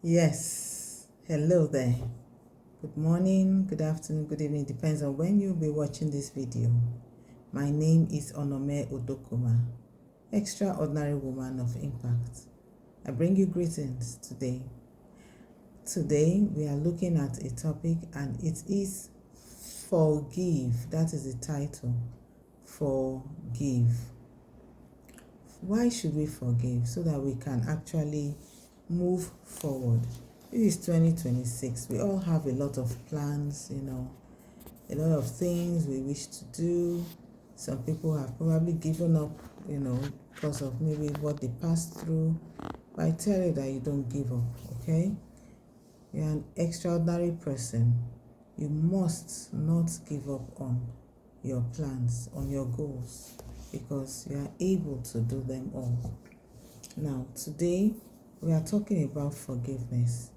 Yes, hello there. Good morning, good afternoon, good evening, depends on when you'll be watching this video. My name is Onome Odokuma, extraordinary woman of impact. I bring you greetings today. Today we are looking at a topic and it is forgive. That is the title. Forgive. Why should we forgive? So that we can actually move forward. This is 2026. We all have a lot of plans, a lot of things we wish to do. Some people have probably given up, because of maybe what they passed through. But I tell you that you don't give up, okay? You're an extraordinary person. You must not give up on your plans, on your goals, because you are able to do them all. Now, today, we are talking about forgiveness,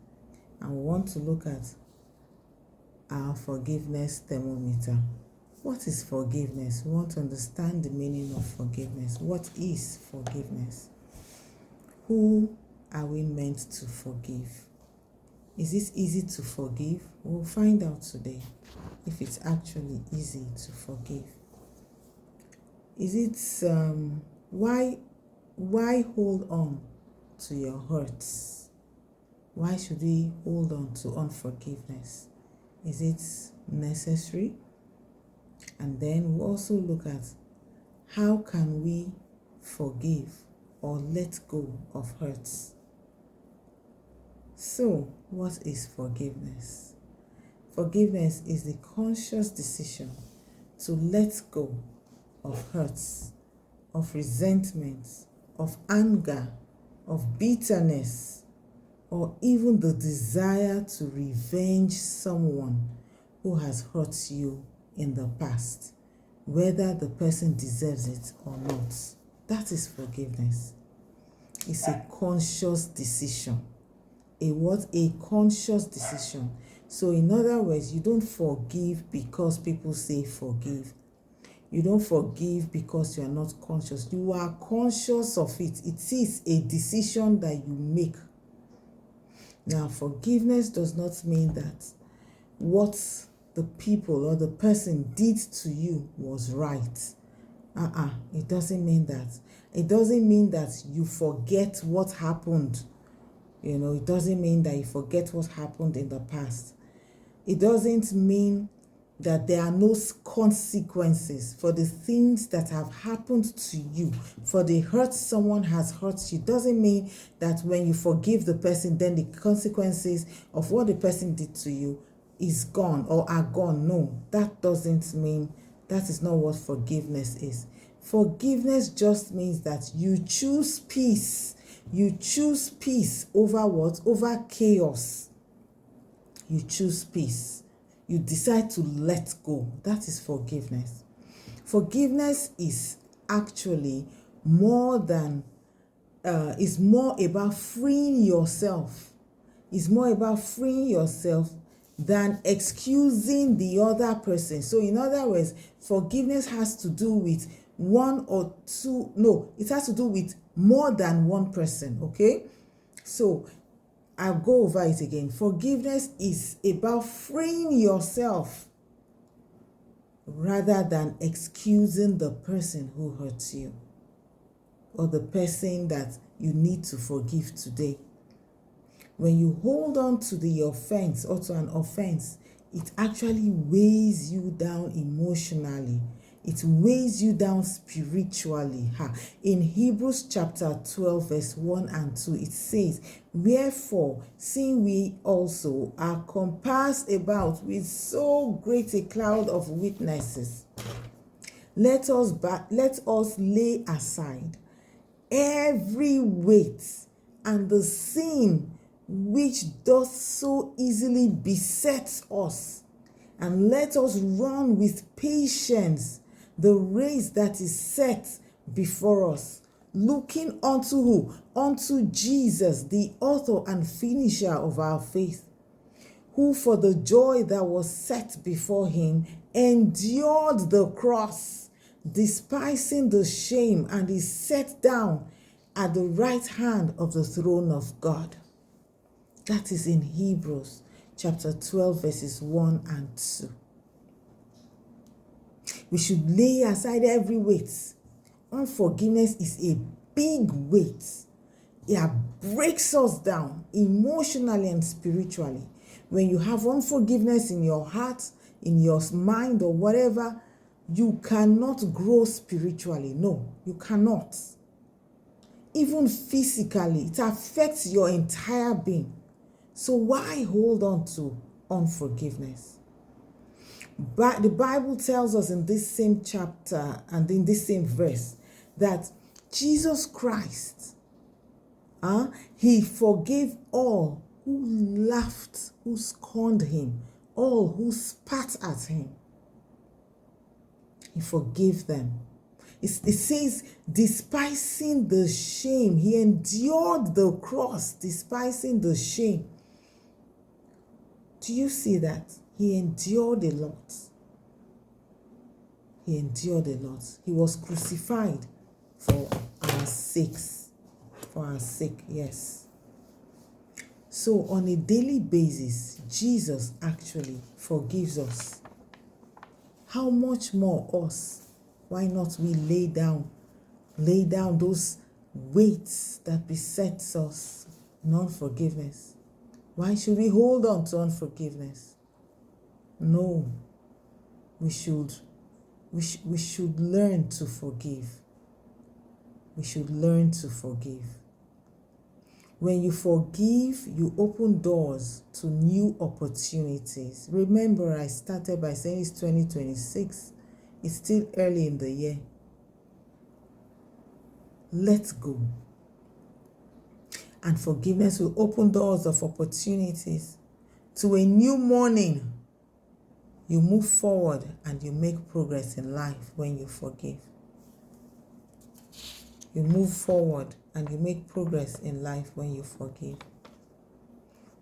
and we want to look at our forgiveness thermometer. What is forgiveness? We want to understand the meaning of forgiveness. What is forgiveness? Who are we meant to forgive? Is it easy to forgive? We'll find out today if it's actually easy to forgive. Is it why hold on to your hurts? Why should we hold on to unforgiveness? Is it necessary? And then we'll also look at how can we forgive or let go of hurts. So, what is forgiveness? Forgiveness is the conscious decision to let go of hurts, of resentment, of anger, of bitterness, or even the desire to revenge someone who has hurt you in the past, whether the person deserves it or not. That is forgiveness. It's a conscious decision. A conscious decision. So in other words, you don't forgive because people say forgive. You don't forgive because you are not conscious. You are conscious of it. It is a decision that you make. Now, forgiveness does not mean that what the people or the person did to you was right. It doesn't mean that. It doesn't mean that you forget what happened. It doesn't mean that you forget what happened in the past. It doesn't mean that there are no consequences for the things that have happened to you, for the hurt someone has hurt you. It doesn't mean that when you forgive the person, then the consequences of what the person did to you is gone or are gone. No, that doesn't mean, that is not what forgiveness is. Forgiveness just means that you choose peace. You choose peace over what? Over chaos. You choose peace. You decide to let go. That is forgiveness. Forgiveness is actually more than, is more about freeing yourself. It's more about freeing yourself than excusing the other person. So in other words, forgiveness has to do with one or two, no, it has to do with more than one person, okay? So I'll go over it again. Forgiveness is about freeing yourself rather than excusing the person who hurts you or the person that you need to forgive today. When you hold on to the offense or to an offense, it actually weighs you down emotionally. It weighs you down spiritually. In Hebrews chapter 12 verse 1 and 2, it says, "Wherefore, seeing we also are compassed about with so great a cloud of witnesses, let us lay aside every weight and the sin which doth so easily beset us, and let us run with patience the race that is set before us, looking unto who? Unto Jesus, the author and finisher of our faith, who for the joy that was set before him endured the cross, despising the shame, and is set down at the right hand of the throne of God." That is in Hebrews chapter 12, verses 1 and 2. We should lay aside every weight. Unforgiveness is a big weight. It breaks us down emotionally and spiritually. When you have unforgiveness in your heart, in your mind, or whatever, you cannot grow spiritually. No, you cannot. Even physically, it affects your entire being. So why hold on to unforgiveness? But the Bible tells us in this same chapter and in this same verse that Jesus Christ, he forgave all who laughed, who scorned him, all who spat at him. He forgave them. It says, despising the shame, he endured the cross, despising the shame. Do you see that? He endured a lot. He endured a lot. He was crucified for our sakes. For our sake, yes. So on a daily basis, Jesus actually forgives us. How much more us? Why not we lay down those weights that besets us in unforgiveness? Why should we hold on to unforgiveness? No, we should learn to forgive. We should learn to forgive. When you forgive, you open doors to new opportunities. Remember, I started by saying it's 2026. It's still early in the year. Let go. And forgiveness will open doors of opportunities to a new morning. You move forward and you make progress in life when you forgive. You move forward and you make progress in life when you forgive.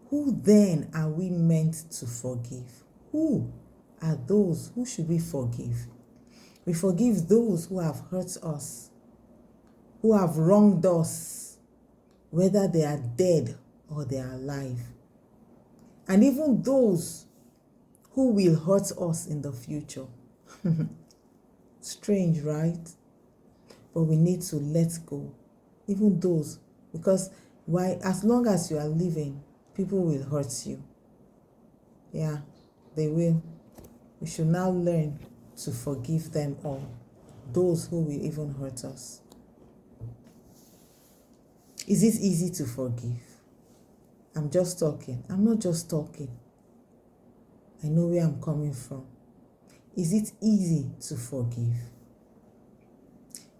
Who then are we meant to forgive? Who are those who should we forgive? We forgive those who have hurt us, who have wronged us, whether they are dead or they are alive. And even those who will hurt us in the future. Strange, right? But we need to let go. Even those, because as long as you are living, people will hurt you. Yeah, they will. We should now learn to forgive them all, those who will even hurt us. Is it easy to forgive? I'm just talking. I'm not just talking. I know where I'm coming from. Is it easy to forgive?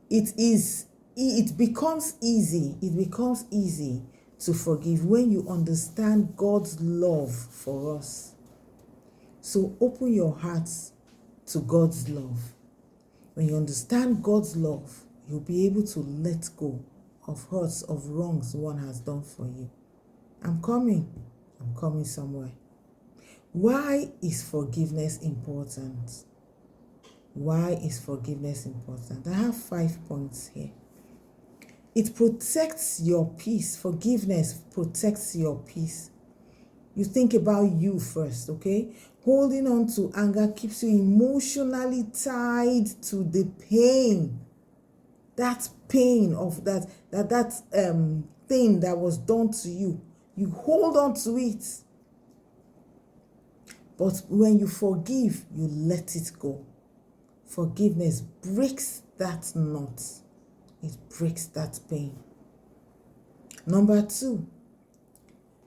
It becomes easy to forgive when you understand God's love for us. So open your hearts to God's love. When you understand God's love, you'll be able to let go of hurts, of wrongs one has done for you. I'm coming somewhere. Why is forgiveness important? Why is forgiveness important? I have 5 points here. It protects your peace. Forgiveness protects your peace. You think about you first, okay? Holding on to anger keeps you emotionally tied to the pain. That pain of that thing that was done to you. You hold on to it. But when you forgive, you let it go. Forgiveness breaks that knot. It breaks that pain. Number 2,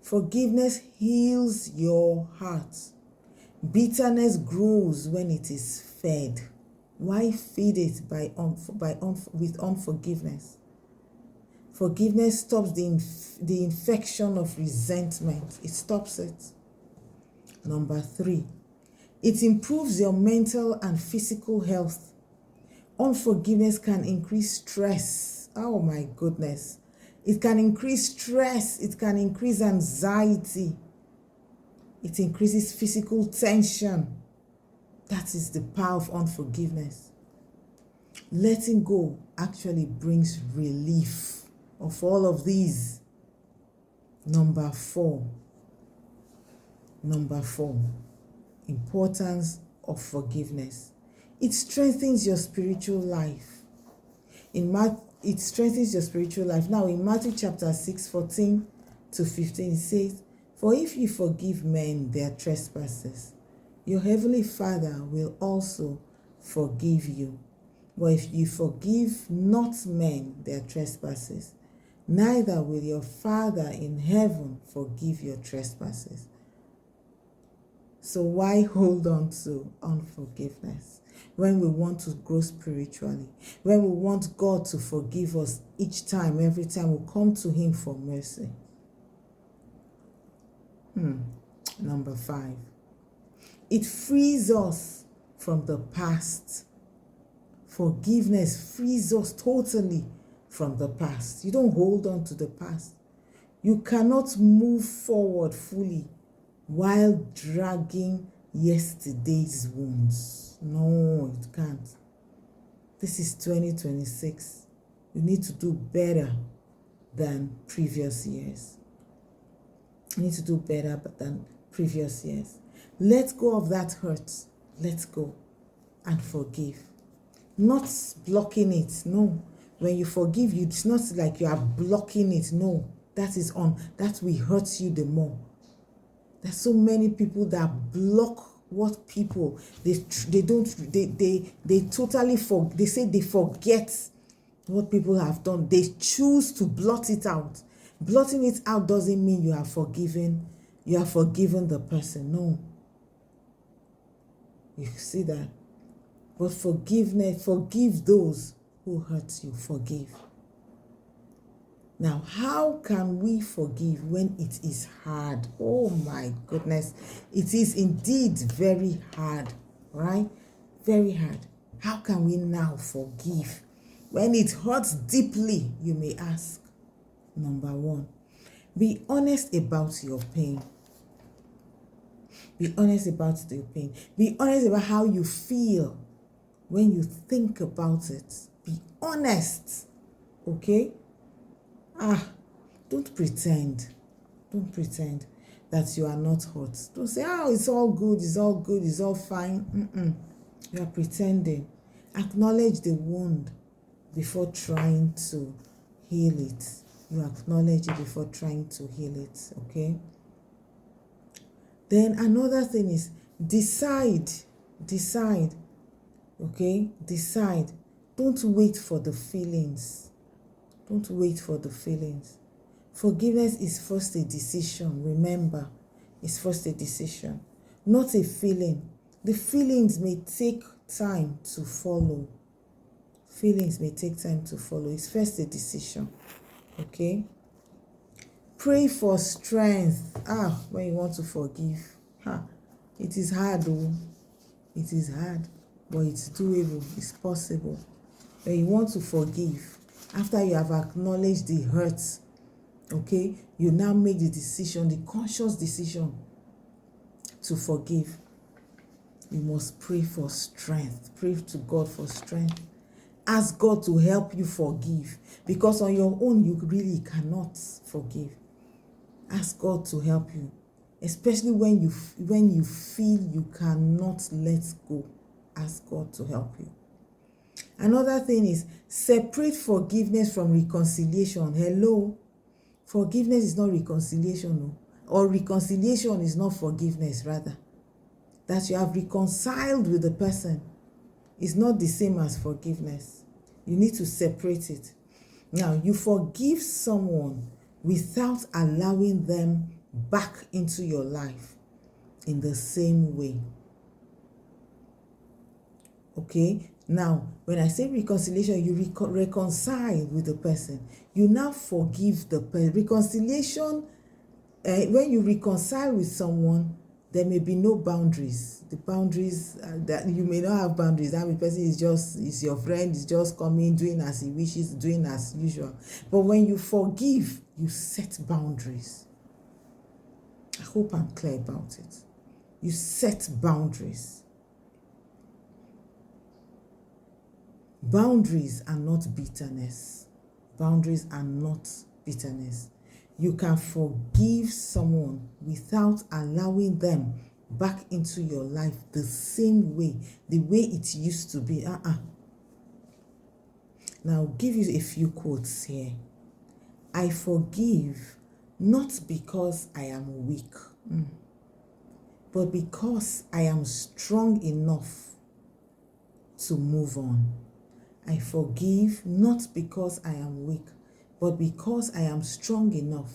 forgiveness heals your heart. Bitterness grows when it is fed. Why feed it with unforgiveness? Forgiveness stops the infection of resentment. It stops it. Number 3, it improves your mental and physical health. Unforgiveness can increase stress. Oh my goodness. It can increase stress. It can increase anxiety. It increases physical tension. That is the power of unforgiveness. Letting go actually brings relief of all of these. Number 4, Number 4, importance of forgiveness. It strengthens your spiritual life. It strengthens your spiritual life. Now in Matthew chapter 6:14 to 15, it says, "For if you forgive men their trespasses, your heavenly Father will also forgive you. But if you forgive not men their trespasses, neither will your Father in heaven forgive your trespasses." So why hold on to unforgiveness when we want to grow spiritually? When we want God to forgive us each time, every time we come to Him for mercy? Number 5, it frees us from the past. Forgiveness frees us totally from the past. You don't hold on to the past. You cannot move forward fully while dragging yesterday's wounds. No, you can't. This is 2026. You need to do better than previous years. You need to do better than previous years. Let go of that hurt. Let go and forgive. Not blocking it. No. When you forgive, it's not like you are blocking it. No. That will hurt you the more. There's so many people that block what people they totally they say they forget what people have done. They choose to blot it out. Blotting it out doesn't mean you are forgiven the person. No. You see that? But forgiveness, forgive those who hurt you. Forgive. Now, how can we forgive when it is hard? Oh my goodness. It is indeed very hard, right? Very hard. How can we now forgive when it hurts deeply? You may ask. Number 1, be honest about your pain. Be honest about your pain. Be honest about how you feel when you think about it. Be honest. Okay? Don't pretend. Don't pretend that you are not hurt. Don't say, it's all good, it's all good, it's all fine. You are pretending. Acknowledge the wound before trying to heal it. You acknowledge it before trying to heal it, okay? Then another thing is decide, okay? Decide. Don't wait for the feelings. Don't wait for the feelings. Forgiveness is first a decision. Remember, it's first a decision, not a feeling. The feelings may take time to follow. Feelings may take time to follow. It's first a decision. Okay? Pray for strength. When you want to forgive. It is hard, though. It is hard, but it's doable. It's possible. When you want to forgive, after you have acknowledged the hurt, okay, you now make the decision, the conscious decision to forgive. You must pray for strength. Pray to God for strength. Ask God to help you forgive, because on your own you really cannot forgive. Ask God to help you, especially when you feel you cannot let go. Ask God to help you. Another thing is separate forgiveness from reconciliation. Hello? Forgiveness is not reconciliation, no. Or reconciliation is not forgiveness, rather. That you have reconciled with the person is not the same as forgiveness. You need to separate it. Now, you forgive someone without allowing them back into your life in the same way. Okay? Now, when I say reconciliation, you reconcile with the person. You now forgive the person. Reconciliation, when you reconcile with someone, there may be no boundaries. The boundaries that you may not have boundaries. That person is your friend, is just coming, doing as he wishes, doing as usual. But when you forgive, you set boundaries. I hope I'm clear about it. You set boundaries. Boundaries are not bitterness. Boundaries are not bitterness. You can forgive someone without allowing them back into your life the same way, the way it used to be. Now, I'll give you a few quotes here. I forgive not because I am weak, but because I am strong enough to move on. I forgive not because I am weak, but because I am strong enough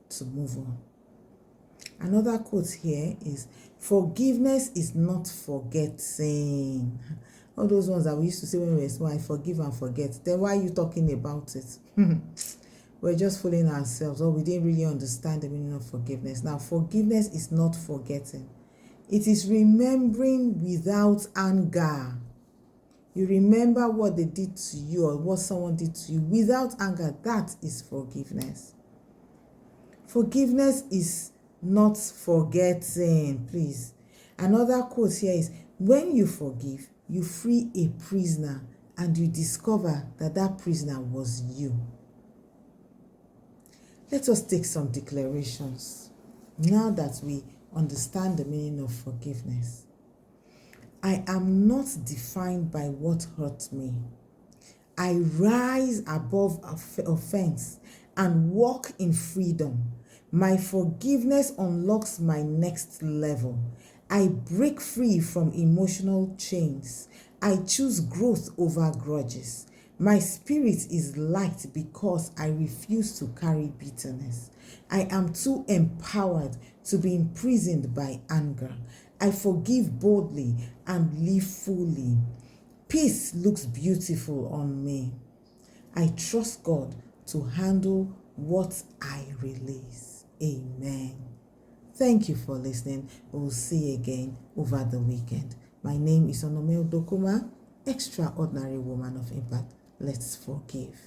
to move on. Another quote here is, forgiveness is not forgetting. All those ones that we used to say when we were small, I forgive and forget. Then why are you talking about it? We're just fooling ourselves, or we didn't really understand the meaning of forgiveness. Now, forgiveness is not forgetting. It is remembering without anger. You remember what they did to you or what someone did to you without anger. That is forgiveness. Forgiveness is not forgetting, please. Another quote here is, when you forgive, you free a prisoner and you discover that that prisoner was you. Let us take some declarations now that we understand the meaning of forgiveness. I am not defined by what hurt me. I rise above offense and walk in freedom. My forgiveness unlocks my next level. I break free from emotional chains. I choose growth over grudges. My spirit is light because I refuse to carry bitterness. I am too empowered to be imprisoned by anger. I forgive boldly and live fully. Peace looks beautiful on me. I trust God to handle what I release. Amen. Thank you for listening. We'll see you again over the weekend. My name is Onome Udokuma, Extraordinary Woman of Impact. Let's forgive.